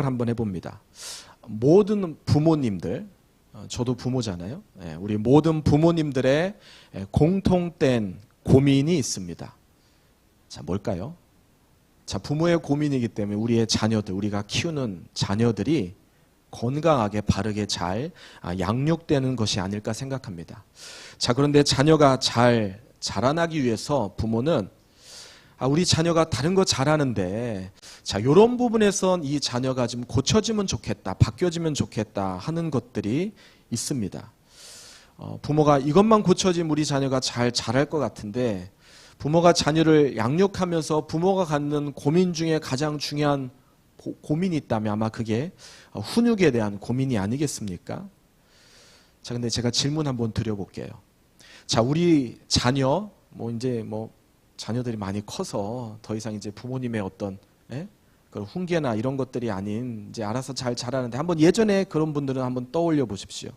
한번 해봅니다. 모든 부모님들, 저도 부모잖아요. 우리 모든 부모님들의 공통된 고민이 있습니다. 자, 뭘까요? 자, 부모의 고민이기 때문에 우리의 자녀들, 우리가 키우는 자녀들이 건강하게 바르게 잘 양육되는 것이 아닐까 생각합니다. 자, 그런데 자녀가 잘 자라나기 위해서 부모는 우리 자녀가 다른 거 잘하는데 자, 이런 부분에선 이 자녀가 좀 고쳐지면 좋겠다, 바뀌어지면 좋겠다 하는 것들이 있습니다. 부모가 이것만 고쳐지면 우리 자녀가 잘 자랄 것 같은데 부모가 자녀를 양육하면서 부모가 갖는 고민 중에 가장 중요한 고민이 있다면 아마 그게 훈육에 대한 고민이 아니겠습니까? 자, 근데 제가 질문 한번 드려볼게요. 자, 우리 자녀, 자녀들이 많이 커서 더 이상 이제 부모님의 어떤, 그런 훈계나 이런 것들이 아닌 이제 알아서 잘 자라는데 한번 예전에 그런 분들은 한번 떠올려 보십시오.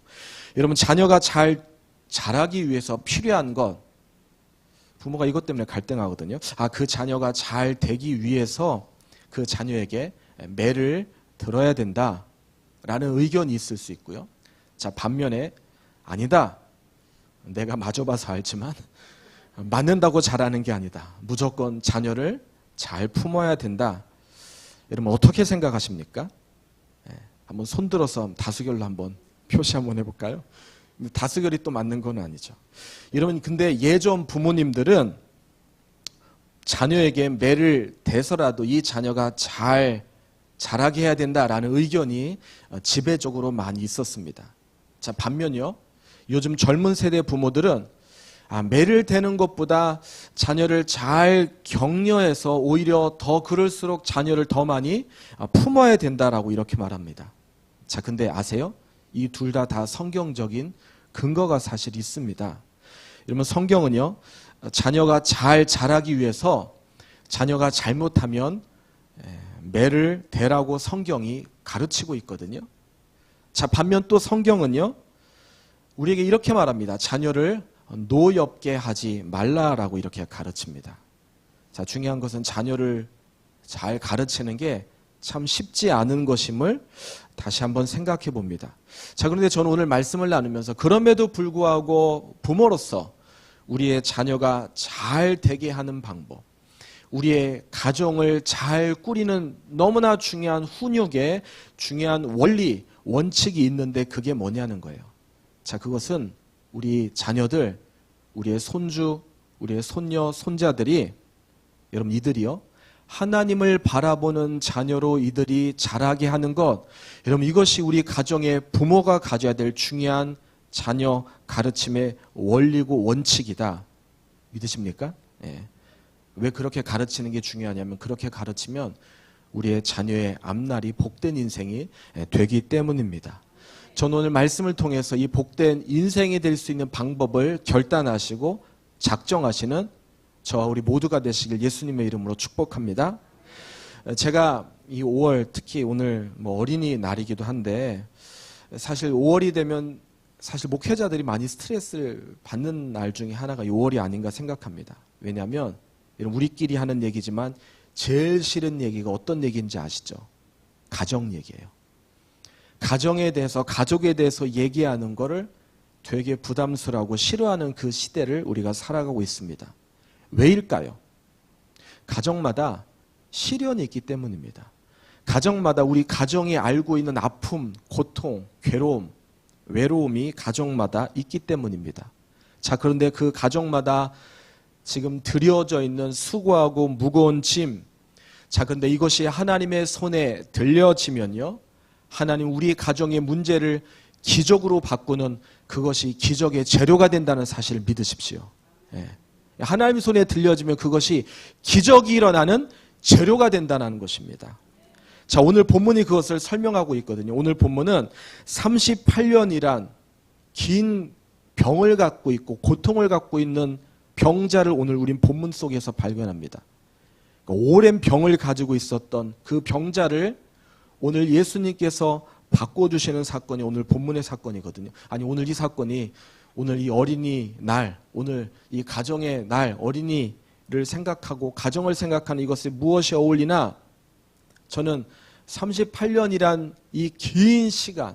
여러분, 자녀가 잘 자라기 위해서 필요한 것, 부모가 이것 때문에 갈등하거든요. 그 자녀가 잘 되기 위해서 그 자녀에게 매를 들어야 된다라는 의견이 있을 수 있고요. 자, 반면에 아니다. 내가 맞아봐서 알지만 맞는다고 잘하는 게 아니다. 무조건 자녀를 잘 품어야 된다. 여러분 어떻게 생각하십니까? 한번 손들어서 다수결로 한번 표시 한번 해볼까요? 다수결이 또 맞는 건 아니죠. 여러분 근데 예전 부모님들은 자녀에게 매를 대서라도 이 자녀가 잘 자라게 해야 된다라는 의견이 지배적으로 많이 있었습니다. 자, 반면요. 요즘 젊은 세대 부모들은 매를 대는 것보다 자녀를 잘 격려해서 오히려 더 그럴수록 자녀를 더 많이 품어야 된다라고 이렇게 말합니다. 자, 근데 아세요? 이 둘 다 성경적인 근거가 사실 있습니다. 여러분 성경은요. 자녀가 잘 자라기 위해서 자녀가 잘못하면 매를 대라고 성경이 가르치고 있거든요. 자, 반면 또 성경은요. 우리에게 이렇게 말합니다. 자녀를 노엽게 하지 말라라고 이렇게 가르칩니다. 자, 중요한 것은 자녀를 잘 가르치는 게 참 쉽지 않은 것임을 다시 한번 생각해 봅니다. 자, 그런데 저는 오늘 말씀을 나누면서 그럼에도 불구하고 부모로서 우리의 자녀가 잘 되게 하는 방법, 우리의 가정을 잘 꾸리는 너무나 중요한 훈육의 중요한 원리, 원칙이 있는데 그게 뭐냐는 거예요. 자, 그것은 우리 자녀들, 우리의 손주, 우리의 손녀, 손자들이 여러분 이들이요. 하나님을 바라보는 자녀로 이들이 자라게 하는 것, 여러분 이것이 우리 가정의 부모가 가져야 될 중요한 자녀 가르침의 원리고 원칙이다. 믿으십니까? 왜 그렇게 가르치는 게 중요하냐면 그렇게 가르치면 우리의 자녀의 앞날이 복된 인생이 되기 때문입니다. 저는 오늘 말씀을 통해서 이 복된 인생이 될 수 있는 방법을 결단하시고 작정하시는 저와 우리 모두가 되시길 예수님의 이름으로 축복합니다. 제가 이 5월 특히 오늘 어린이날이기도 한데 사실 5월이 되면 사실 목회자들이 많이 스트레스를 받는 날 중에 하나가 5월이 아닌가 생각합니다. 왜냐하면 우리끼리 하는 얘기지만 제일 싫은 얘기가 어떤 얘기인지 아시죠? 가정 얘기예요. 가정에 대해서 가족에 대해서 얘기하는 거를 되게 부담스러워하고 싫어하는 그 시대를 우리가 살아가고 있습니다. 왜일까요? 가정마다 시련이 있기 때문입니다. 가정마다 우리 가정이 알고 있는 아픔, 고통, 괴로움, 외로움이 가정마다 있기 때문입니다. 자, 그런데 그 가정마다 지금 드려져 있는 수고하고 무거운 짐, 자, 그런데 이것이 하나님의 손에 들려지면요, 하나님 우리 가정의 문제를 기적으로 바꾸는 그것이 기적의 재료가 된다는 사실을 믿으십시오. 하나님 손에 들려지면 그것이 기적이 일어나는 재료가 된다는 것입니다. 자, 오늘 본문이 그것을 설명하고 있거든요. 오늘 본문은 38년이란 긴 병을 갖고 있고 고통을 갖고 있는 병자를 오늘 우린 본문 속에서 발견합니다. 그러니까 오랜 병을 가지고 있었던 그 병자를 오늘 예수님께서 바꿔주시는 사건이 오늘 본문의 사건이거든요. 아니, 오늘 이 사건이 오늘 이 어린이날, 오늘 이 가정의 날, 어린이를 생각하고 가정을 생각하는 이것에 무엇이 어울리나? 저는 38년이란 이 긴 시간,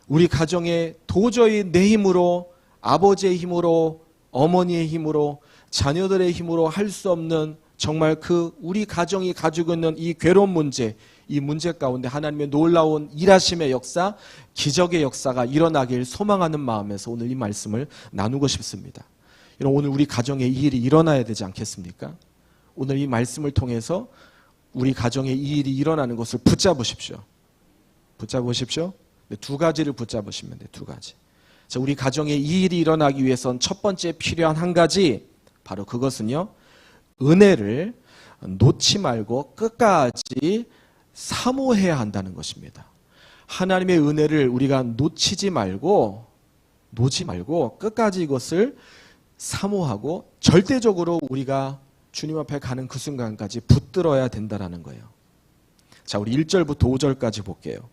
우리 가정에 도저히 내 힘으로, 아버지의 힘으로, 어머니의 힘으로, 자녀들의 힘으로 할 수 없는 정말 그 우리 가정이 가지고 있는 이 괴로운 문제, 이 문제 가운데 하나님의 놀라운 일하심의 역사, 기적의 역사가 일어나길 소망하는 마음에서 오늘 이 말씀을 나누고 싶습니다. 오늘 우리 가정에 이 일이 일어나야 되지 않겠습니까? 오늘 이 말씀을 통해서 우리 가정에 이 일이 일어나는 것을 붙잡으십시오. 붙잡으십시오. 두 가지를 붙잡으시면 돼요. 두 가지. 자, 우리 가정에 이 일이 일어나기 위해선 첫 번째 필요한 한 가지, 바로 그것은요, 은혜를 놓지 말고 끝까지 사모해야 한다는 것입니다. 하나님의 은혜를 우리가 놓지 말고 끝까지 이것을 사모하고 절대적으로 우리가 주님 앞에 가는 그 순간까지 붙들어야 된다는 거예요. 자, 우리 1절부터 5절까지 볼게요.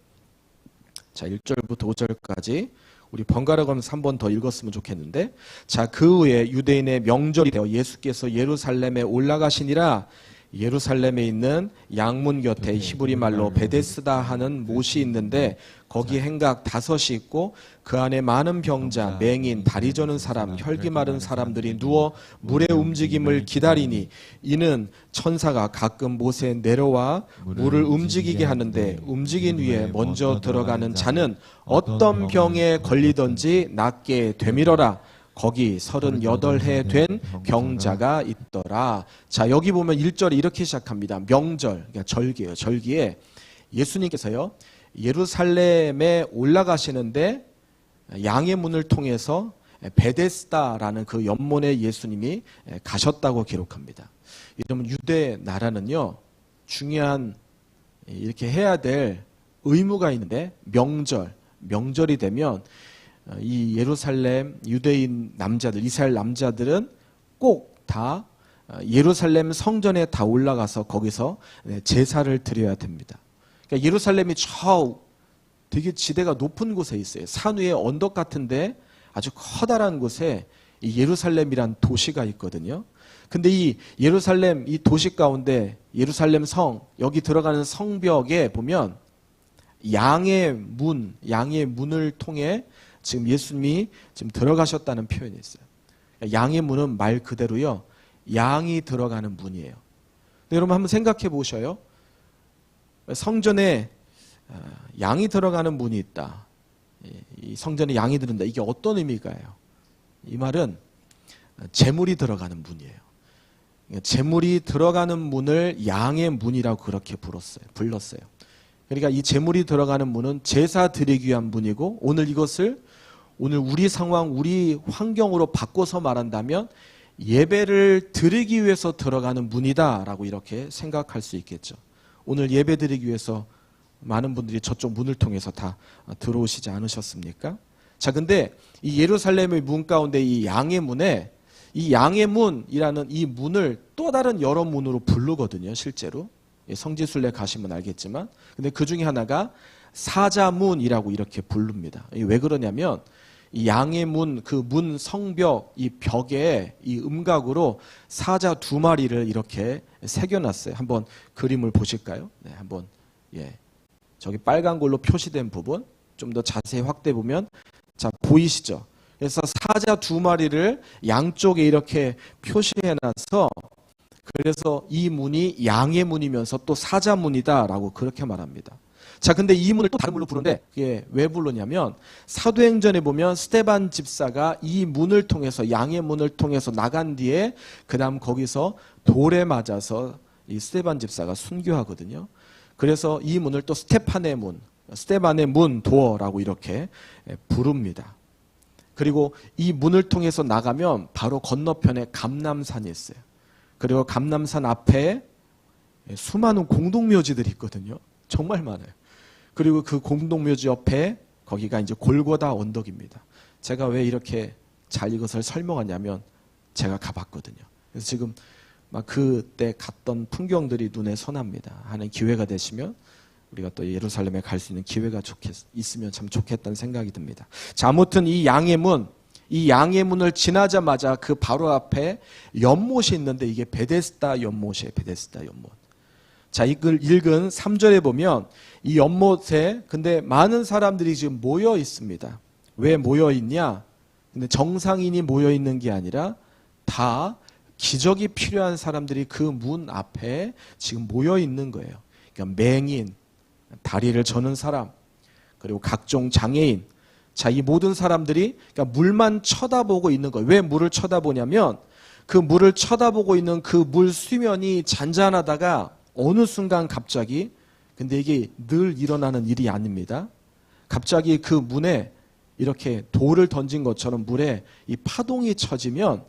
자, 1절부터 5절까지 우리 번갈아 가면서 한 번 더 읽었으면 좋겠는데, 자, 그 후에 유대인의 명절이 되어 예수께서 예루살렘에 올라가시니라. 예루살렘에 있는 양문 곁에 히브리 말로 베데스다 하는 못이 있는데 거기 행각 5이 있고 그 안에 많은 병자, 맹인, 다리 저는 사람, 혈기 마른 사람들이 누워 물의 움직임을 기다리니 이는 천사가 가끔 못에 내려와 물을 움직이게 하는데 움직인 위에 먼저 들어가는 자는 어떤 병에 걸리든지 낫게 되밀어라. 거기 38해 된 병자가 있더라. 자, 여기 보면 1절이 이렇게 시작합니다. 명절, 그러니까 절기예요. 절기에 예수님께서요, 예루살렘에 올라가시는데 양의 문을 통해서 베데스다라는 그 연못에 예수님이 가셨다고 기록합니다. 여러분, 유대 나라는요, 중요한 이렇게 해야 될 의무가 있는데 명절이 되면 이 예루살렘 유대인 남자들, 이스라엘 남자들은 꼭 다 예루살렘 성전에 다 올라가서 거기서 제사를 드려야 됩니다. 그러니까 예루살렘이 되게 지대가 높은 곳에 있어요. 산 위에 언덕 같은데 아주 커다란 곳에 이 예루살렘이란 도시가 있거든요. 근데 이 예루살렘 이 도시 가운데 예루살렘 성, 여기 들어가는 성벽에 보면 양의 문을 통해 지금 예수님이 지금 들어가셨다는 표현이 있어요. 양의 문은 말 그대로요, 양이 들어가는 문이에요. 근데 여러분 한번 생각해 보셔요. 성전에 양이 들어가는 문이 있다. 이 성전에 양이 들은다. 이게 어떤 의미가요? 이 말은 재물이 들어가는 문이에요. 재물이 들어가는 문을 양의 문이라고 그렇게 불렀어요. 그러니까 이 재물이 들어가는 문은 제사 드리기 위한 문이고, 오늘 이것을 우리 상황, 우리 환경으로 바꿔서 말한다면 예배를 드리기 위해서 들어가는 문이다라고 이렇게 생각할 수 있겠죠. 오늘 예배 드리기 위해서 많은 분들이 저쪽 문을 통해서 다 들어오시지 않으셨습니까? 자, 근데 이 예루살렘의 문 가운데 이 양의 문에, 이 양의 문이라는 이 문을 또 다른 여러 문으로 부르거든요, 실제로. 성지순례 가시면 알겠지만. 근데 그 중에 하나가 사자문이라고 이렇게 부릅니다. 왜 그러냐면 이 양의 문, 그 문 성벽, 이 벽에 이 음각으로 사자 2마리를 이렇게 새겨놨어요. 한번 그림을 보실까요? 네, 한번. 저기 빨간 걸로 표시된 부분 좀 더 자세히 확대해 보면, 자, 보이시죠? 그래서 사자 2마리를 양쪽에 이렇게 표시해놔서, 그래서 이 문이 양의 문이면서 또 사자문이다라고 그렇게 말합니다. 자, 근데 이 문을 또 다른 문으로 부르는데 이게 왜 부르냐면, 사도행전에 보면 스데반 집사가 이 문을 통해서, 양의 문을 통해서 나간 뒤에 그 다음 거기서 돌에 맞아서 이 스데반 집사가 순교하거든요. 그래서 이 문을 또 스테반의 문, 도어라고 이렇게 부릅니다. 그리고 이 문을 통해서 나가면 바로 건너편에 감람산이 있어요. 그리고 감람산 앞에 수많은 공동묘지들이 있거든요. 정말 많아요. 그리고 그 공동묘지 옆에 거기가 이제 골고다 언덕입니다. 제가 왜 이렇게 잘 이것을 설명하냐면 제가 가봤거든요. 그래서 지금 막 그때 갔던 풍경들이 눈에 선합니다. 하는 기회가 되시면 우리가 또 예루살렘에 갈 수 있는 기회가 있으면 참 좋겠다는 생각이 듭니다. 자, 아무튼 이 양의 문을 지나자마자 그 바로 앞에 연못이 있는데 이게 베데스다 연못이에요. 베데스다 연못. 자, 읽은 3절에 보면 이 연못에 근데 많은 사람들이 지금 모여 있습니다. 왜 모여 있냐? 근데 정상인이 모여 있는 게 아니라 다 기적이 필요한 사람들이 그 문 앞에 지금 모여 있는 거예요. 그러니까 맹인, 다리를 저는 사람, 그리고 각종 장애인. 자, 이 모든 사람들이 그러니까 물만 쳐다보고 있는 거예요. 왜 물을 쳐다보냐면 그 물을 쳐다보고 있는 그 물 수면이 잔잔하다가 어느 순간 갑자기, 근데 이게 늘 일어나는 일이 아닙니다. 갑자기 그 문에 이렇게 돌을 던진 것처럼 물에 이 파동이 쳐지면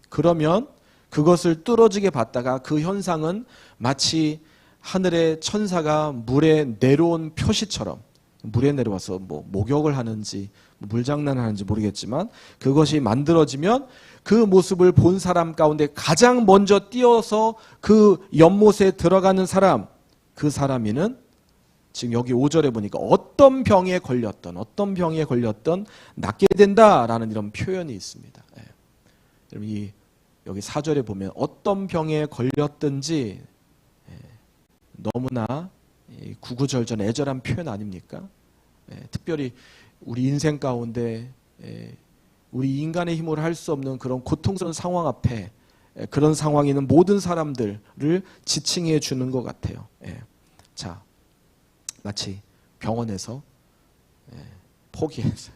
그러면 그것을 뚫어지게 봤다가 그 현상은 마치 하늘의 천사가 물에 내려온 표시처럼 물에 내려와서 뭐 목욕을 하는지 물장난을 하는지 모르겠지만 그것이 만들어지면 그 모습을 본 사람 가운데 가장 먼저 뛰어서 그 연못에 들어가는 사람, 그 사람이는 지금 여기 5절에 보니까 어떤 병에 걸렸던 낫게 된다라는 이런 표현이 있습니다. 예. 여러분 여기 4절에 보면 어떤 병에 걸렸든지 너무나 구구절절 애절한 표현 아닙니까? 특별히 우리 인생 가운데 우리 인간의 힘으로 할 수 없는 그런 고통스러운 상황 앞에 그런 상황에 있는 모든 사람들을 지칭해 주는 것 같아요. 자, 마치 병원에서 포기해서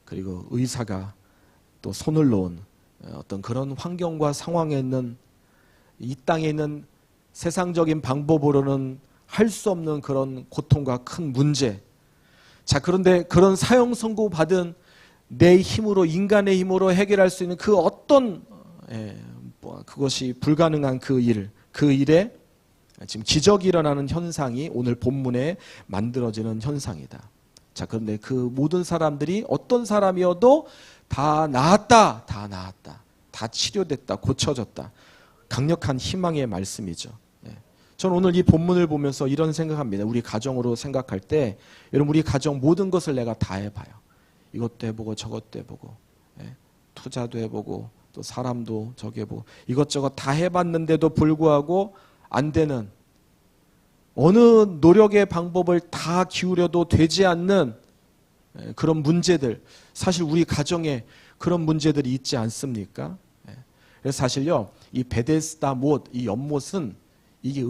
그리고 의사가 또 손을 놓은 어떤 그런 환경과 상황에 있는 이 땅에 있는 세상적인 방법으로는 할 수 없는 그런 고통과 큰 문제. 자, 그런데 그런 사형 선고 받은 내 힘으로 인간의 힘으로 해결할 수 있는 그 어떤 그것이 불가능한 그 일에 지금 기적이 일어나는 현상이 오늘 본문에 만들어지는 현상이다. 자, 그런데 그 모든 사람들이 어떤 사람이어도 다 나았다, 다 치료됐다, 고쳐졌다. 강력한 희망의 말씀이죠. 저는 오늘 이 본문을 보면서 이런 생각합니다. 우리 가정으로 생각할 때 여러분 우리 가정 모든 것을 내가 다 해봐요. 이것도 해보고 저것도 해보고 투자도 해보고 또 사람도 저기 해보고 이것저것 다 해봤는데도 불구하고 안 되는 어느 노력의 방법을 다 기울여도 되지 않는 그런 문제들 사실 우리 가정에 그런 문제들이 있지 않습니까? 그래서 사실요 이 베데스다 못, 이 연못은 이게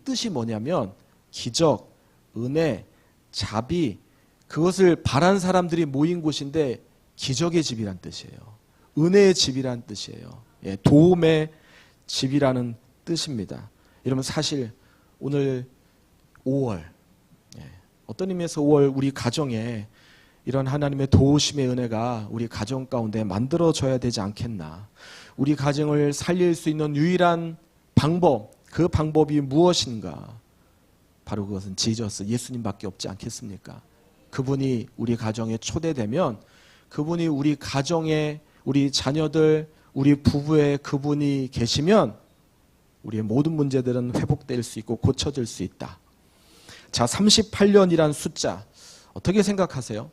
뜻이 뭐냐면 기적, 은혜, 자비 그것을 바란 사람들이 모인 곳인데 기적의 집이란 뜻이에요. 은혜의 집이란 뜻이에요. 도움의 집이라는 뜻입니다. 여러분 사실 오늘 5월 어떤 의미에서 5월 우리 가정에 이런 하나님의 도우심의 은혜가 우리 가정 가운데 만들어져야 되지 않겠나. 우리 가정을 살릴 수 있는 유일한 방법, 그 방법이 무엇인가? 바로 그것은 지저스, 예수님밖에 없지 않겠습니까? 그분이 우리 가정에 초대되면 그분이 우리 가정에 우리 자녀들, 우리 부부에 그분이 계시면 우리의 모든 문제들은 회복될 수 있고 고쳐질 수 있다. 자, 38년이란 숫자 어떻게 생각하세요?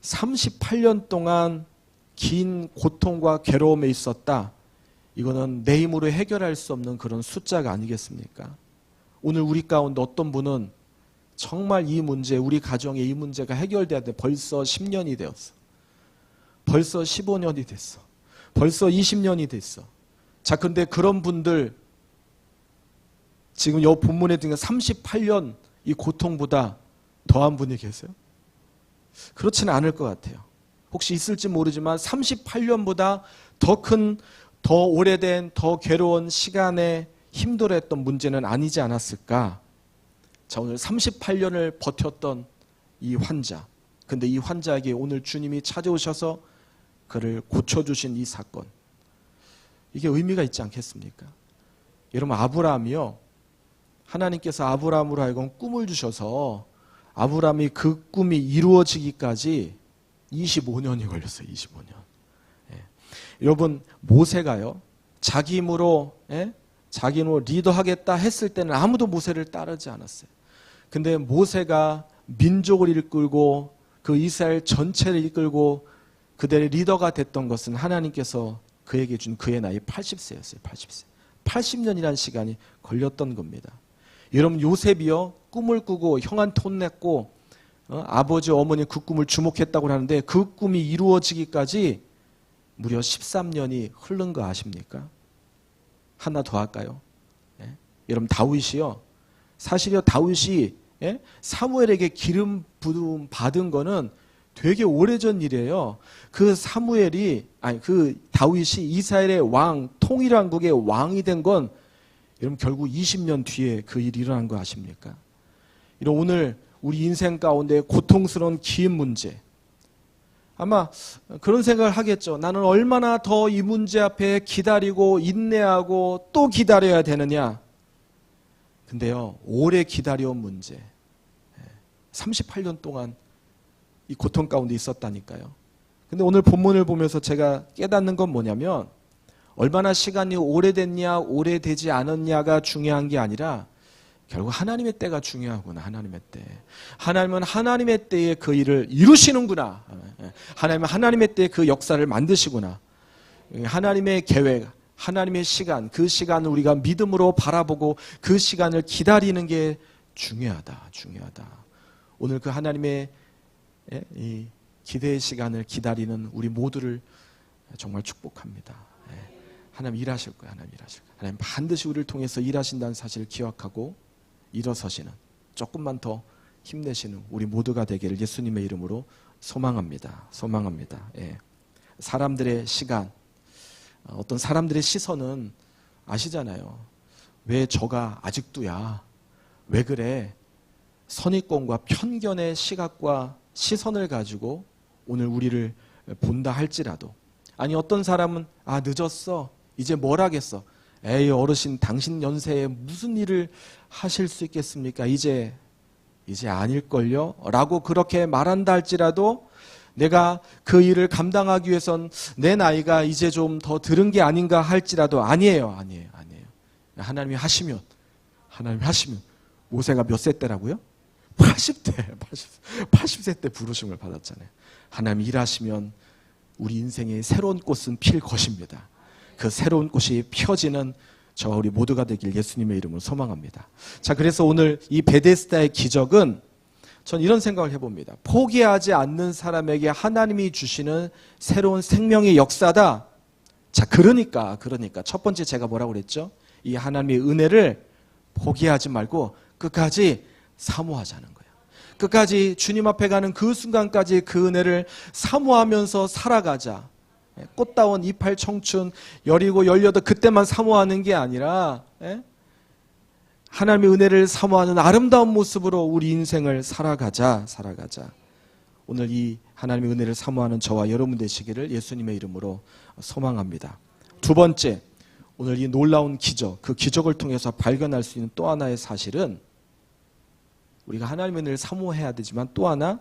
38년 동안 긴 고통과 괴로움에 있었다. 이거는 내 힘으로 해결할 수 없는 그런 숫자가 아니겠습니까? 오늘 우리 가운데 어떤 분은 정말 이 문제, 우리 가정의 이 문제가 해결돼야 돼. 벌써 10년이 되었어. 벌써 15년이 됐어. 벌써 20년이 됐어. 자, 근데 그런 분들 지금 이 본문에 등한 38년 이 고통보다 더한 분이 계세요? 그렇지는 않을 것 같아요. 혹시 있을지 모르지만 38년보다 더 큰, 더 오래된, 더 괴로운 시간에 힘들어했던 문제는 아니지 않았을까? 자, 오늘 38년을 버텼던 이 환자. 근데 이 환자에게 오늘 주님이 찾아오셔서 그를 고쳐주신 이 사건. 이게 의미가 있지 않겠습니까? 여러분 아브라함이요. 하나님께서 아브라함으로 하여금 꿈을 주셔서 아브라함이 그 꿈이 이루어지기까지 25년이 걸렸어요. 25년. 여러분 모세가요. 자기 힘으로 리더하겠다 했을 때는 아무도 모세를 따르지 않았어요. 근데 모세가 민족을 이끌고 그 이스라엘 전체를 이끌고 그들의 리더가 됐던 것은 하나님께서 그에게 준 그의 나이 80세였어요. 80세. 80년이라는 시간이 걸렸던 겁니다. 여러분 요셉이요 꿈을 꾸고 형한테 혼냈고 아버지 어머니 그 꿈을 주목했다고 하는데 그 꿈이 이루어지기까지 무려 13년이 흐른 거 아십니까? 하나 더 할까요? 예? 여러분 다윗이요 사실요 다윗이 예? 사무엘에게 기름 부음 받은 거는 되게 오래전 일이에요. 그 다윗이 이스라엘의 왕, 통일왕국의 왕이 된 건 여러분 결국 20년 뒤에 그 일이 일어난 거 아십니까? 이런 오늘 우리 인생 가운데 고통스러운 긴 문제. 아마 그런 생각을 하겠죠. 나는 얼마나 더 이 문제 앞에 기다리고 인내하고 또 기다려야 되느냐. 근데요, 오래 기다려온 문제. 38년 동안 이 고통 가운데 있었다니까요. 근데 오늘 본문을 보면서 제가 깨닫는 건 뭐냐면 얼마나 시간이 오래됐냐 오래되지 않았냐가 중요한 게 아니라 결국 하나님의 때가 중요하구나. 하나님의 때. 하나님은 하나님의 때에 그 일을 이루시는구나. 하나님은 하나님의 때에 그 역사를 만드시구나. 하나님의 계획, 하나님의 시간, 그 시간을 우리가 믿음으로 바라보고 그 시간을 기다리는 게 중요하다. 중요하다. 오늘 그 하나님의 이 기대의 시간을 기다리는 우리 모두를 정말 축복합니다. 하나님 일하실 거예요. 하나님 일하실 거예요. 하나님 반드시 우리를 통해서 일하신다는 사실을 기억하고 일어서시는 조금만 더 힘내시는 우리 모두가 되기를 예수님의 이름으로 소망합니다. 소망합니다. 예. 사람들의 시간, 어떤 사람들의 시선은 아시잖아요. 왜 저가 아직도야? 왜 그래? 선입견과 편견의 시각과 시선을 가지고 오늘 우리를 본다 할지라도 아니 어떤 사람은 늦었어. 이제 뭘 하겠어. 에이 어르신 당신 연세에 무슨 일을 하실 수 있겠습니까? 이제 아닐걸요? 라고 그렇게 말한다 할지라도 내가 그 일을 감당하기 위해선 내 나이가 이제 좀 더 들은 게 아닌가 할지라도 아니에요. 하나님이 하시면 모세가 몇 세 때라고요? 80세 때 부르심을 받았잖아요. 하나님 일하시면 우리 인생의 새로운 꽃은 필 것입니다. 그 새로운 꽃이 펴지는 저와 우리 모두가 되길 예수님의 이름으로 소망합니다. 자, 그래서 오늘 이 베데스다의 기적은 전 이런 생각을 해봅니다. 포기하지 않는 사람에게 하나님이 주시는 새로운 생명의 역사다. 자, 그러니까 첫 번째 제가 뭐라고 그랬죠? 이 하나님의 은혜를 포기하지 말고 끝까지 사모하자는 거예요. 끝까지 주님 앞에 가는 그 순간까지 그 은혜를 사모하면서 살아가자. 꽃다운 이팔 청춘 17, 18 그때만 사모하는 게 아니라 하나님의 은혜를 사모하는 아름다운 모습으로 우리 인생을 살아가자. 오늘 이 하나님의 은혜를 사모하는 저와 여러분 되시기를 예수님의 이름으로 소망합니다. 두 번째, 오늘 이 놀라운 기적, 그 기적을 통해서 발견할 수 있는 또 하나의 사실은 우리가 하나님의 은혜를 사모해야 되지만 또 하나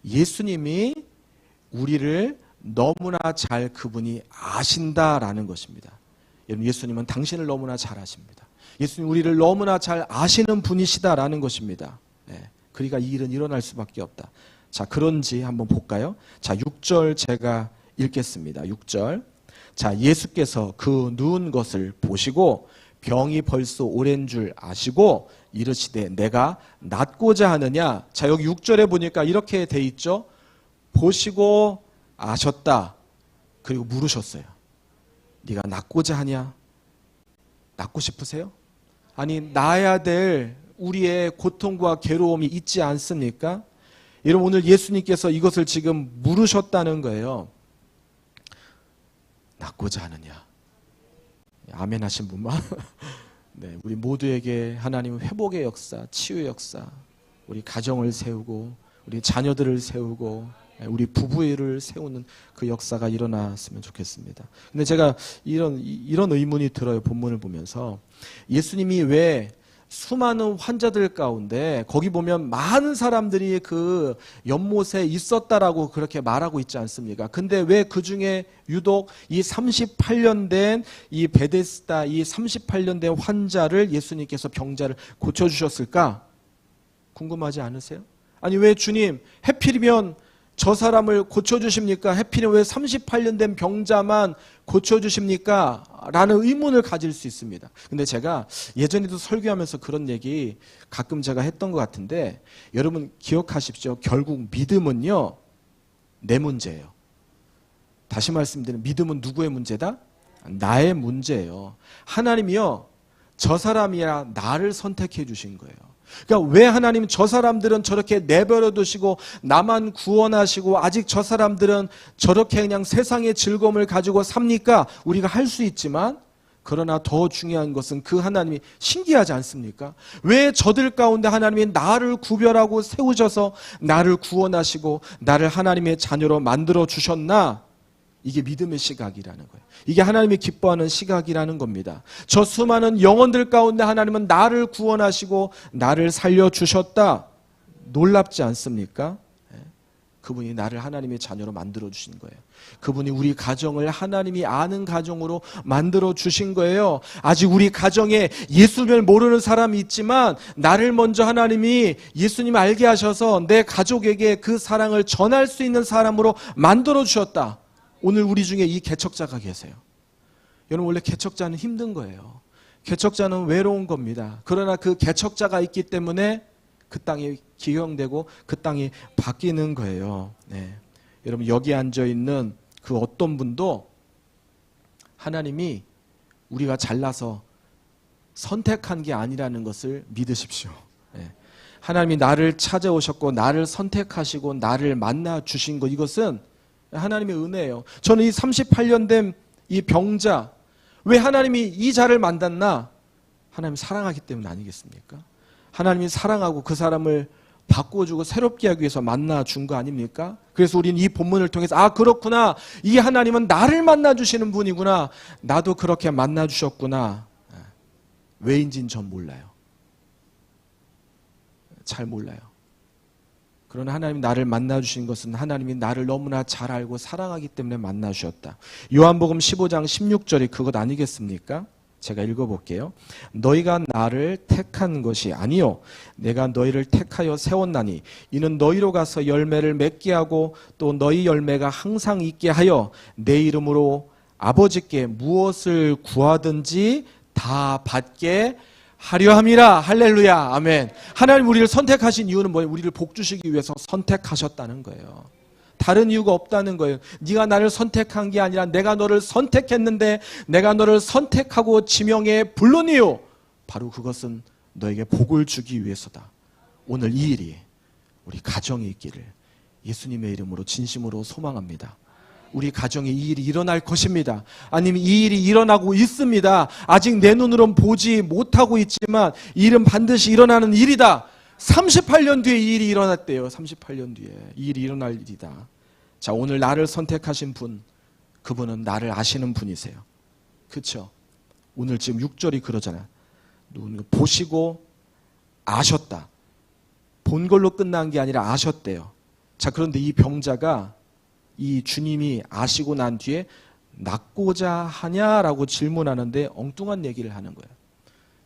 예수님이 우리를 너무나 잘 그분이 아신다라는 것입니다. 여러분 예수님은 당신을 너무나 잘 아십니다. 예수님 우리를 너무나 잘 아시는 분이시다라는 것입니다. 그러니까 이 일은 일어날 수밖에 없다. 자, 그런지 한번 볼까요? 자, 6절 제가 읽겠습니다. 6절. 자, 예수께서 그 누운 것을 보시고 병이 벌써 오랜 줄 아시고 이르시되 내가 낫고자 하느냐. 자, 여기 6절에 보니까 이렇게 돼 있죠. 보시고 아셨다. 그리고 물으셨어요. 네가 낫고자 하냐? 낫고 싶으세요? 아니 나야 될 우리의 고통과 괴로움이 있지 않습니까? 여러분 오늘 예수님께서 이것을 지금 물으셨다는 거예요. 낫고자 하느냐? 아멘 하신 분만? 네, 우리 모두에게 하나님은 회복의 역사, 치유의 역사, 우리 가정을 세우고 우리 자녀들을 세우고 우리 부부를 세우는 그 역사가 일어났으면 좋겠습니다. 근데 제가 이런 의문이 들어요. 본문을 보면서 예수님이 왜 수많은 환자들 가운데 거기 보면 많은 사람들이 그 연못에 있었다라고 그렇게 말하고 있지 않습니까? 근데 왜 그 중에 유독 이 38년 된 이 베데스다 이 38년 된 환자를 예수님께서 병자를 고쳐주셨을까? 궁금하지 않으세요? 아니 왜 주님 하필이면 저 사람을 고쳐주십니까? 해피는 왜 38년 된 병자만 고쳐주십니까? 라는 의문을 가질 수 있습니다. 근데 제가 예전에도 설교하면서 그런 얘기 가끔 제가 했던 것 같은데, 여러분 기억하십시오. 결국 믿음은요, 내 문제예요. 다시 말씀드리면 믿음은 누구의 문제다? 나의 문제예요. 하나님이요, 저 사람이야 나를 선택해 주신 거예요. 그러니까 왜 하나님 저 사람들은 저렇게 내버려 두시고 나만 구원하시고 아직 저 사람들은 저렇게 그냥 세상의 즐거움을 가지고 삽니까? 우리가 할 수 있지만, 그러나 더 중요한 것은 그 하나님이 신기하지 않습니까? 왜 저들 가운데 하나님이 나를 구별하고 세우셔서 나를 구원하시고 나를 하나님의 자녀로 만들어 주셨나? 이게 믿음의 시각이라는 거예요. 이게 하나님이 기뻐하는 시각이라는 겁니다. 저 수많은 영혼들 가운데 하나님은 나를 구원하시고 나를 살려주셨다. 놀랍지 않습니까? 그분이 나를 하나님의 자녀로 만들어 주신 거예요. 그분이 우리 가정을 하나님이 아는 가정으로 만들어 주신 거예요. 아직 우리 가정에 예수를 모르는 사람이 있지만 나를 먼저 하나님이 예수님 알게 하셔서 내 가족에게 그 사랑을 전할 수 있는 사람으로 만들어 주셨다. 오늘 우리 중에 이 개척자가 계세요. 여러분, 원래 개척자는 힘든 거예요. 개척자는 외로운 겁니다. 그러나 그 개척자가 있기 때문에 그 땅이 기형되고 그 땅이 바뀌는 거예요. 네. 여러분, 여기 앉아있는 그 어떤 분도 하나님이 우리가 잘나서 선택한 게 아니라는 것을 믿으십시오. 네. 하나님이 나를 찾아오셨고 나를 선택하시고 나를 만나 주신 것, 이것은 하나님의 은혜예요. 저는 이 38년 된 이 병자, 왜 하나님이 이 자를 만났나? 하나님 사랑하기 때문 아니겠습니까? 하나님이 사랑하고 그 사람을 바꿔주고 새롭게 하기 위해서 만나준 거 아닙니까? 그래서 우리는 이 본문을 통해서 아, 그렇구나, 이 하나님은 나를 만나주시는 분이구나, 나도 그렇게 만나주셨구나. 왜인지는 전 몰라요. 잘 몰라요. 그러나 하나님이 나를 만나주신 것은 하나님이 나를 너무나 잘 알고 사랑하기 때문에 만나주셨다. 요한복음 15장 16절이 그것 아니겠습니까? 제가 읽어볼게요. 너희가 나를 택한 것이 아니요 내가 너희를 택하여 세웠나니 이는 너희로 가서 열매를 맺게 하고 또 너희 열매가 항상 있게 하여 내 이름으로 아버지께 무엇을 구하든지 다 받게 하려 함이라. 할렐루야. 아멘. 하나님 우리를 선택하신 이유는 뭐예요? 우리를 복 주시기 위해서 선택하셨다는 거예요. 다른 이유가 없다는 거예요. 네가 나를 선택한 게 아니라 내가 너를 선택했는데 내가 너를 선택하고 지명해 불렀니요. 바로 그것은 너에게 복을 주기 위해서다. 오늘 이 일이 우리 가정에 있기를 예수님의 이름으로 진심으로 소망합니다. 우리 가정에 이 일이 일어날 것입니다. 아니면 이 일이 일어나고 있습니다. 아직 내 눈으로는 보지 못하고 있지만 이 일은 반드시 일어나는 일이다. 38년 뒤에 이 일이 일어났대요. 38년 뒤에 이 일이 일어날 일이다. 자, 오늘 나를 선택하신 분, 그분은 나를 아시는 분이세요. 그렇죠? 오늘 지금 6절이 그러잖아요. 보시고 아셨다. 본 걸로 끝난 게 아니라 아셨대요. 자, 그런데 이 병자가 이 주님이 아시고 난 뒤에 낫고자 하냐라고 질문하는데 엉뚱한 얘기를 하는 거예요.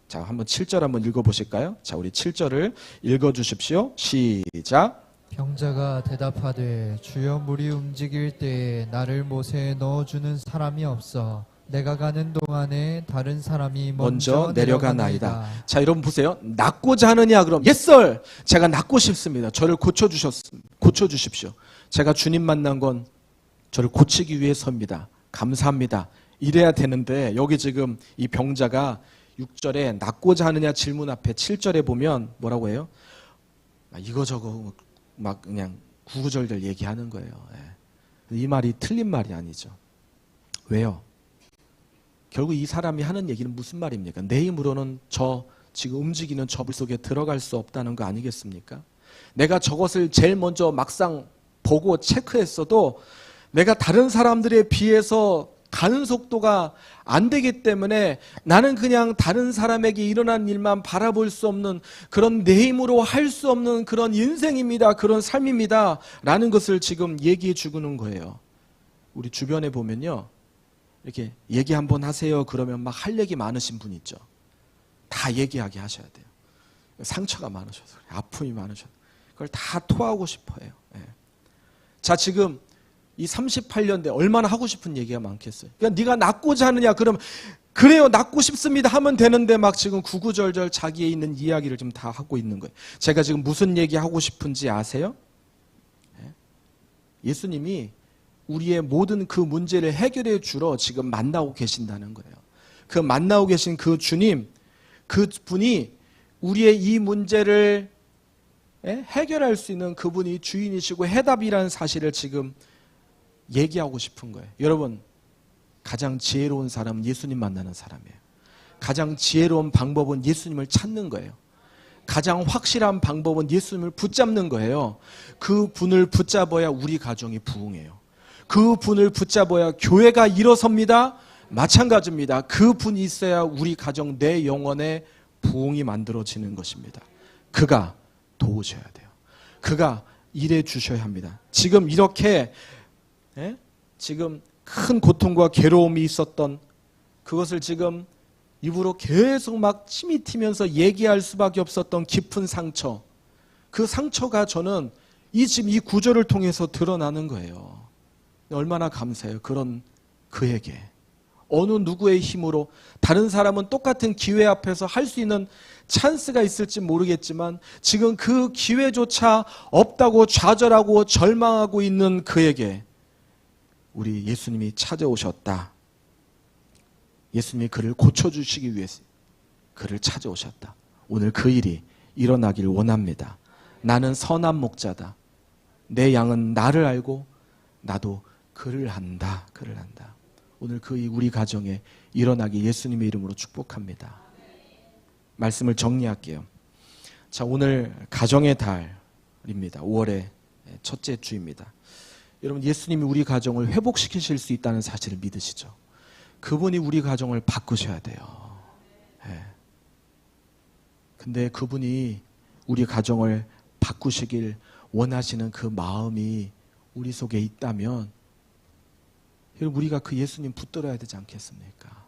자, 한번 7절 한번 읽어보실까요? 자, 우리 7절을 읽어주십시오. 시작. 병자가 대답하되 주여 물이 움직일 때에 나를 못에 넣어주는 사람이 없어 내가 가는 동안에 다른 사람이 먼저 내려가나이다. 자, 여러분 보세요. 낫고자 하느냐? 그럼 yes sir, 제가 낫고 싶습니다. 저를 고쳐주십시오. 제가 주님 만난 건 저를 고치기 위해서입니다. 감사합니다. 이래야 되는데 여기 지금 이 병자가 6절에 낫고자 하느냐 질문 앞에 7절에 보면 뭐라고 해요? 이거저거 막 그냥 구구절절 얘기하는 거예요. 이 말이 틀린 말이 아니죠. 왜요? 결국 이 사람이 하는 얘기는 무슨 말입니까? 내 힘으로는 저 지금 움직이는 저 불 속에 들어갈 수 없다는 거 아니겠습니까? 내가 저것을 제일 먼저 막상 보고 체크했어도 내가 다른 사람들에 비해서 가는 속도가 안 되기 때문에 나는 그냥 다른 사람에게 일어난 일만 바라볼 수 없는 그런 내 힘으로 할 수 없는 그런 인생입니다. 그런 삶입니다. 라는 것을 지금 얘기해 주는 거예요. 우리 주변에 보면요. 이렇게 얘기 한번 하세요. 그러면 막 할 얘기 많으신 분 있죠. 다 얘기하게 하셔야 돼요. 상처가 많으셔서, 아픔이 많으셔서 그걸 다 토하고 싶어요. 자, 지금 이 38년대 얼마나 하고 싶은 얘기가 많겠어요. 그러니까 네가 낳고자 하느냐 그러면 그래요, 낳고 싶습니다 하면 되는데 막 지금 구구절절 자기에 있는 이야기를 좀 다 하고 있는 거예요. 제가 지금 무슨 얘기 하고 싶은지 아세요? 예수님이 우리의 모든 그 문제를 해결해 주러 지금 만나고 계신다는 거예요. 그 만나고 계신 그 주님, 그 분이 우리의 이 문제를 해결할 수 있는 그분이 주인이시고 해답이라는 사실을 지금 얘기하고 싶은 거예요. 여러분, 가장 지혜로운 사람은 예수님 만나는 사람이에요. 가장 지혜로운 방법은 예수님을 찾는 거예요. 가장 확실한 방법은 예수님을 붙잡는 거예요. 그 분을 붙잡아야 우리 가정이 부흥해요. 그 분을 붙잡아야 교회가 일어섭니다. 마찬가지입니다. 그 분이 있어야 우리 가정 내 영혼의 부흥이 만들어지는 것입니다. 그가 도우셔야 돼요. 그가 일해 주셔야 합니다. 지금 이렇게 지금 큰 고통과 괴로움이 있었던 그것을 지금 입으로 계속 막 침이 튀면서 얘기할 수밖에 없었던 깊은 상처, 그 상처가 저는 지금 이 구절을 통해서 드러나는 거예요. 얼마나 감사해요. 그런 그에게 어느 누구의 힘으로, 다른 사람은 똑같은 기회 앞에서 할 수 있는 찬스가 있을지 모르겠지만 지금 그 기회조차 없다고 좌절하고 절망하고 있는 그에게 우리 예수님이 찾아오셨다. 예수님이 그를 고쳐주시기 위해서 그를 찾아오셨다. 오늘 그 일이 일어나길 원합니다. 나는 선한 목자다. 내 양은 나를 알고 나도 그를 안다. 그를 안다. 오늘 그 일 우리 가정에 일어나기 예수님의 이름으로 축복합니다. 말씀을 정리할게요. 자, 오늘 가정의 달입니다. 5월의 첫째 주입니다. 여러분, 예수님이 우리 가정을 회복시키실 수 있다는 사실을 믿으시죠? 그분이 우리 가정을 바꾸셔야 돼요. 근데 그분이 우리 가정을 바꾸시길 원하시는 그 마음이 우리 속에 있다면 여러분, 우리가 그 예수님 붙들어야 되지 않겠습니까?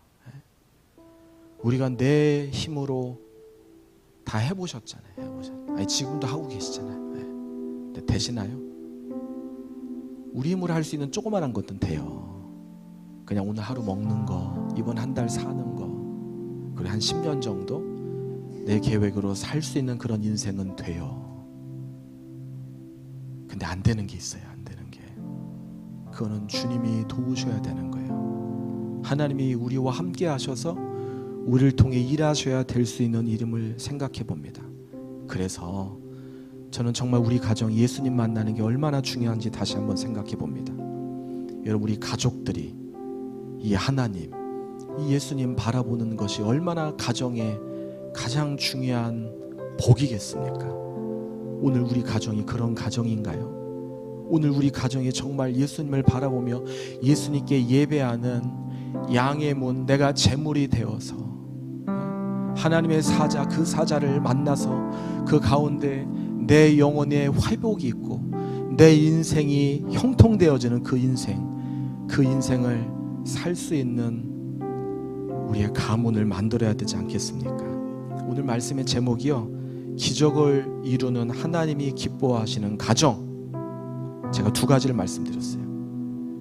우리가 내 힘으로 다 해보셨잖아요. 아니, 지금도 하고 계시잖아요. 근데 되시나요? 우리 힘으로 할 수 있는 조그만한 것은 돼요. 그냥 오늘 하루 먹는 거, 이번 한 달 사는 거, 그리고 한 10년 정도 내 계획으로 살 수 있는 그런 인생은 돼요. 근데 안 되는 게 있어요. 안 되는 게. 그거는 주님이 도우셔야 되는 거예요. 하나님이 우리와 함께 하셔서 우리를 통해 일하셔야 될 수 있는 이름을 생각해 봅니다. 그래서 저는 정말 우리 가정 예수님 만나는 게 얼마나 중요한지 다시 한번 생각해 봅니다. 여러분, 우리 가족들이 이 하나님, 이 예수님 바라보는 것이 얼마나 가정의 가장 중요한 복이겠습니까? 오늘 우리 가정이 그런 가정인가요? 오늘 우리 가정이 정말 예수님을 바라보며 예수님께 예배하는 양의 문, 내가 제물이 되어서 하나님의 사자, 그 사자를 만나서 그 가운데 내 영혼의 회복이 있고 내 인생이 형통되어지는 그 인생을 살 수 있는 우리의 가문을 만들어야 되지 않겠습니까? 오늘 말씀의 제목이요, 기적을 이루는 하나님이 기뻐하시는 가정. 제가 두 가지를 말씀드렸어요.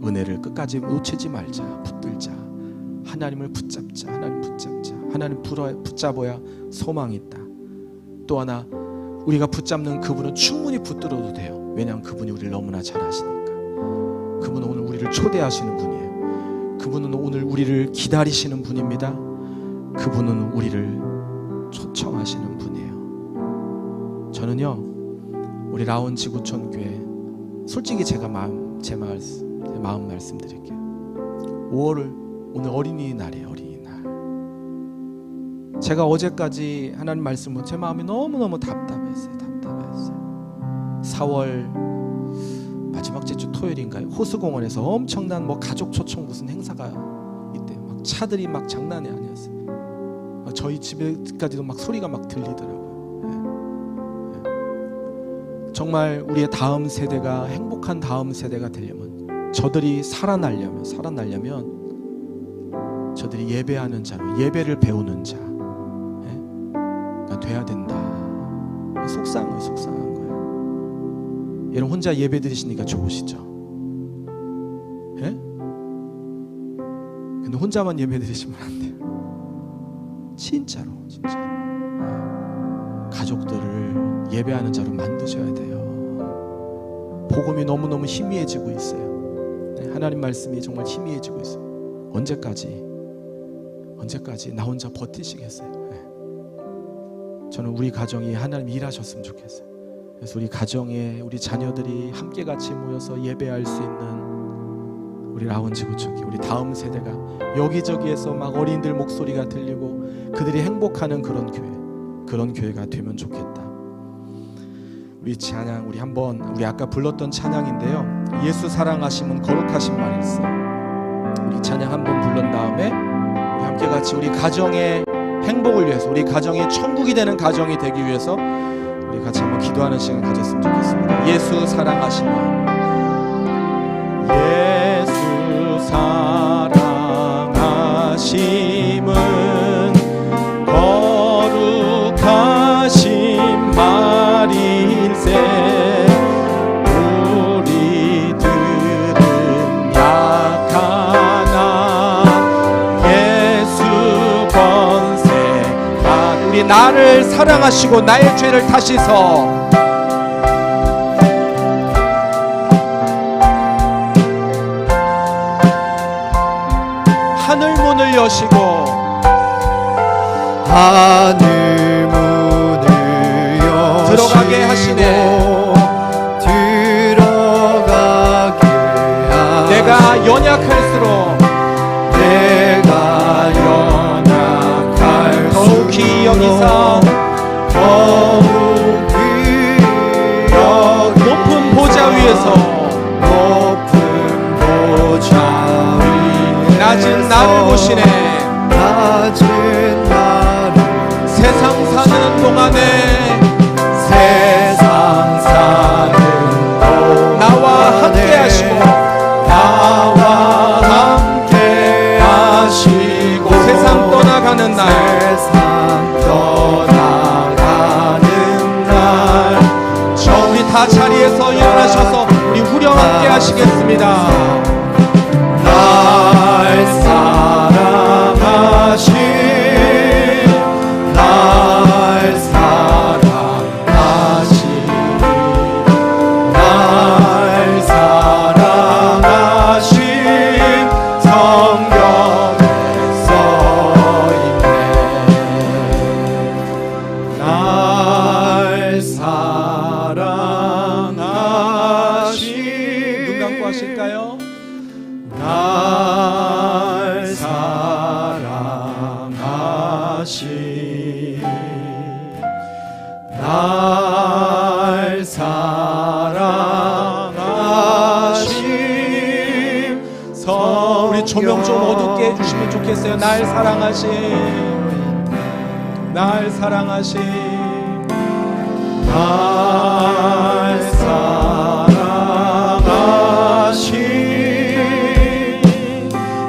은혜를 끝까지 놓치지 말자, 붙들자. 하나님을 붙잡자. 하나님 붙잡아야 소망이 있다. 또 하나, 우리가 붙잡는 그분은 충분히 붙들어도 돼요. 왜냐하면 그분이 우리를 너무나 잘 아시니까. 그분은 오늘 우리를 초대하시는 분이에요. 그분은 오늘 우리를 기다리시는 분입니다. 그분은 우리를 초청하시는 분이에요. 저는요, 우리 라온 지구촌 교회, 솔직히 제가 제 마음 말씀드릴게요. 5월을 오늘 어린이날이에요. 어린이날. 제가 어제까지 하나님 말씀을 제 마음이 너무너무 답답했어요. 4월 마지막 주 토요일인가요? 호수공원에서 엄청난 가족 초청 무슨 행사가 있대요. 막 차들이 막 장난이 아니었어요. 저희 집에까지도 막 소리가 막 들리더라고요. 정말 우리의 다음 세대가 행복한 다음 세대가 되려면, 저들이 살아나려면 저들이 예배하는 자로, 예배를 배우는 자가 돼야 된다. 속상한 거예요. 여러분 혼자 예배 드리시니까 좋으시죠? 예? 근데 혼자만 예배 드리시면 안 돼요. 진짜로 가족들을 예배하는 자로 만드셔야 돼요. 복음이 너무너무 희미해지고 있어요. 하나님 말씀이 정말 희미해지고 있어요. 언제까지 나 혼자 버티시겠어요? 저는 우리 가정이 하나님 일하셨으면 좋겠어요. 그래서 우리 가정에 우리 자녀들이 함께 같이 모여서 예배할 수 있는 우리 라운지구축기, 우리 다음 세대가 여기저기에서 막 어린이들 목소리가 들리고 그들이 행복하는 그런 교회가 되면 좋겠다. 우리 찬양 우리 아까 불렀던 찬양인데요. 예수 사랑하심은 거룩하신 말일세. 우리 찬양 한번 불른 다음에 우리 함께 같이 우리 가정의 행복을 위해서, 우리 가정이 천국이 되는 가정이 되기 위해서 우리 같이 한번 기도하는 시간 가졌으면 좋겠습니다. 예수 사랑하심은, 예수 사랑하심은 거룩하신 말일세. 나를 사랑하시고 나의 죄를 다시서 하늘 문을 여시고 하늘 문을 여시고 들어가게 하시네. 들어가게 하시네. 내가 연약할수록 더욱이 여기서 높은 보좌 위에서 낮은 나를 보시네. 세상 사는 동안에 나와 함께 하시고 세상 떠나가는 날 우리 다 자리에서 일어나셔서 우리 후렴 함께 하시겠습니다. 날 사랑하신 성경에 써있네. 날 사랑하신, 눈 감고 하실까요? 날 사랑하신 날 사랑하신 우리 조명 좀 어둡게 해주시면 좋겠어요. 날 사랑하신 날 사랑하신 날 사랑하신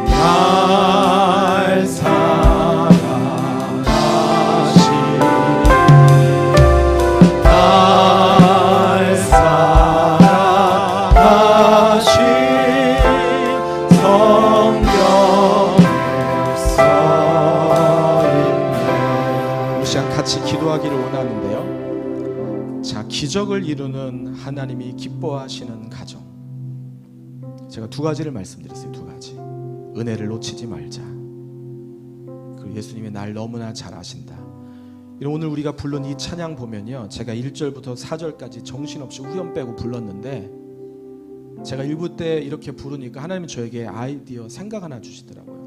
날 사랑하신 날 사랑하신 성경에 써있네. 우리 시간 같이 기도하기를 원하는데요. 자, 기적을 이루는 하나님이 기뻐하시는 가정, 제가 두 가지를 말씀드렸어요. 두 가지. 은혜를 놓치지 말자. 그리고 예수님이 날 너무나 잘 아신다. 오늘 우리가 부른 이 찬양 보면요, 제가 1절부터 4절까지 정신없이 후렴 빼고 불렀는데, 제가 일부 때 이렇게 부르니까 하나님이 저에게 아이디어, 생각 하나 주시더라고요.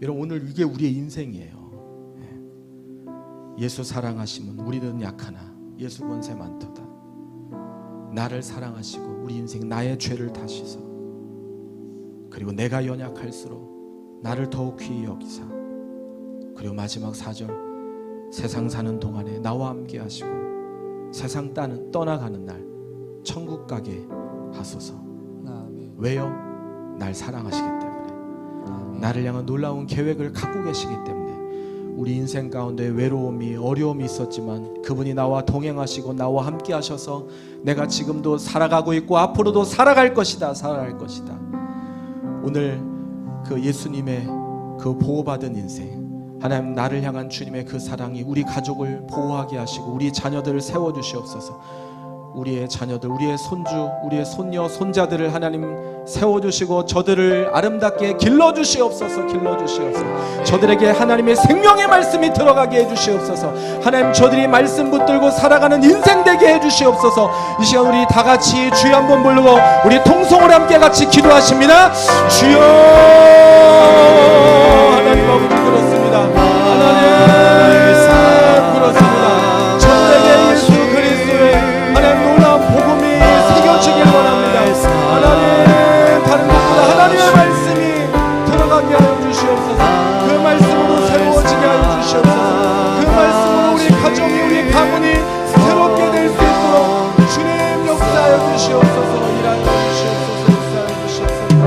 여러분, 오늘 이게 우리의 인생이에요. 예수 사랑하시면 우리는 약하나 예수 권세 많도다. 나를 사랑하시고 우리 인생 나의 죄를 다시서, 그리고 내가 연약할수록 나를 더욱 귀히 여기사, 그리고 마지막 4절, 세상 사는 동안에 나와 함께 하시고 세상 떠나가는 날 천국 가게 하소서. 아멘. 왜요? 날 사랑하시기 때문에. 아멘. 나를 향한 놀라운 계획을 갖고 계시기 때문에. 우리 인생 가운데 외로움이 어려움이 있었지만 그분이 나와 동행하시고 나와 함께 하셔서 내가 지금도 살아가고 있고 앞으로도 살아갈 것이다. 오늘 그 예수님의 그 보호받은 인생, 하나님 나를 향한 주님의 그 사랑이 우리 가족을 보호하게 하시고 우리 자녀들을 세워주시옵소서. 우리의 자녀들, 우리의 손주, 우리의 손녀, 손자들을 하나님 세워주시고 저들을 아름답게 길러주시옵소서. 저들에게 하나님의 생명의 말씀이 들어가게 해주시옵소서. 하나님 저들이 말씀 붙들고 살아가는 인생 되게 해주시옵소서. 이 시간 우리 다 같이 주여 한번 부르고 우리 통성으로 함께 같이 기도하십니다. 주여. 하나님 아버지 그렇습니다. 하나님 그렇습니다. 저들에게 예수 그리스도의 하나님 놀라운 복음이 새겨지길 원합니다. 하나님 다른 것보다 하나님의 말씀이 들어가게 하여 주시옵소서. 그 말씀으로 새로워지게 하여 주시옵소서. 그 말씀으로 우리 가정이 우리 가문이 새롭게 될 수 있도록 주님 역사하여 주시옵소서. 일하여 주시옵소서. 역사하여 주시옵소서.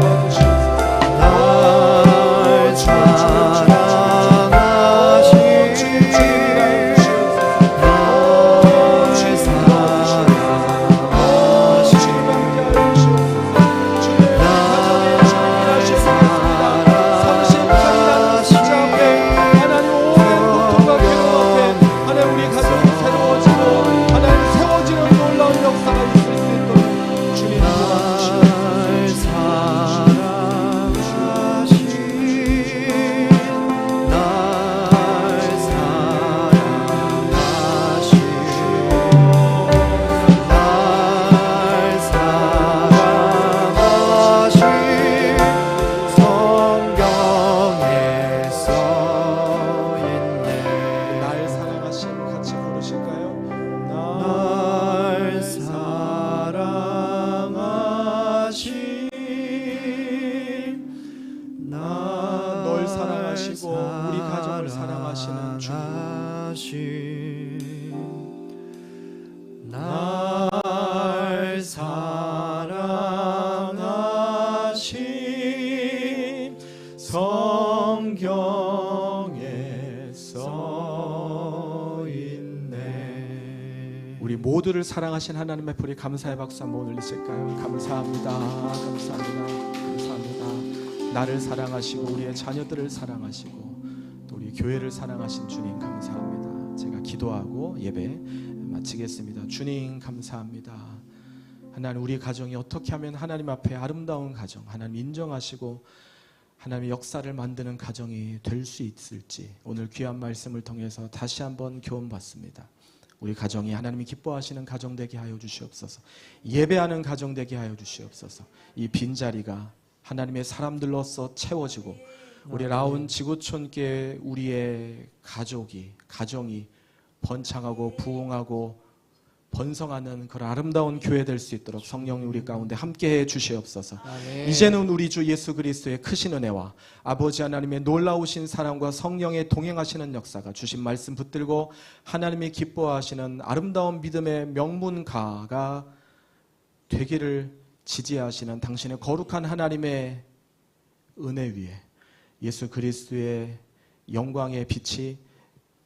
도와주시옵소서. 우리 가정을 사랑하시는 주님, 날 사랑하신 성경에 써있네. 우리 모두를 사랑하신 하나님의 불이 감사의 박수 한번 올리실까요? 감사합니다. 나를 사랑하시고 우리의 자녀들을 사랑하시고 또 우리 교회를 사랑하신 주님 감사합니다. 제가 기도하고 예배 마치겠습니다. 주님 감사합니다. 하나님 우리 가정이 어떻게 하면 하나님 앞에 아름다운 가정, 하나님 인정하시고 하나님의 역사를 만드는 가정이 될 수 있을지 오늘 귀한 말씀을 통해서 다시 한번 교훈받습니다. 우리 가정이 하나님이 기뻐하시는 가정 되게 하여 주시옵소서. 예배하는 가정 되게 하여 주시옵소서. 이 빈자리가 하나님의 사람들로서 채워지고 우리 라운 지구촌교회 우리의 가정이 번창하고 부흥하고 번성하는 그런 아름다운 교회 될 수 있도록 성령이 우리 가운데 함께해 주시옵소서. 아멘. 이제는 우리 주 예수 그리스도의 크신 은혜와 아버지 하나님의 놀라우신 사랑과 성령의 동행하시는 역사가 주신 말씀 붙들고 하나님이 기뻐하시는 아름다운 믿음의 명문가가 되기를 지지하시는 당신의 거룩한 하나님의 은혜 위에 예수 그리스도의 영광의 빛이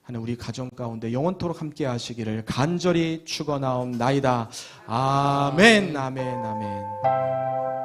하는 우리 가정 가운데 영원토록 함께 하시기를 간절히 축원하옵나이다. 아멘, 아멘, 아멘.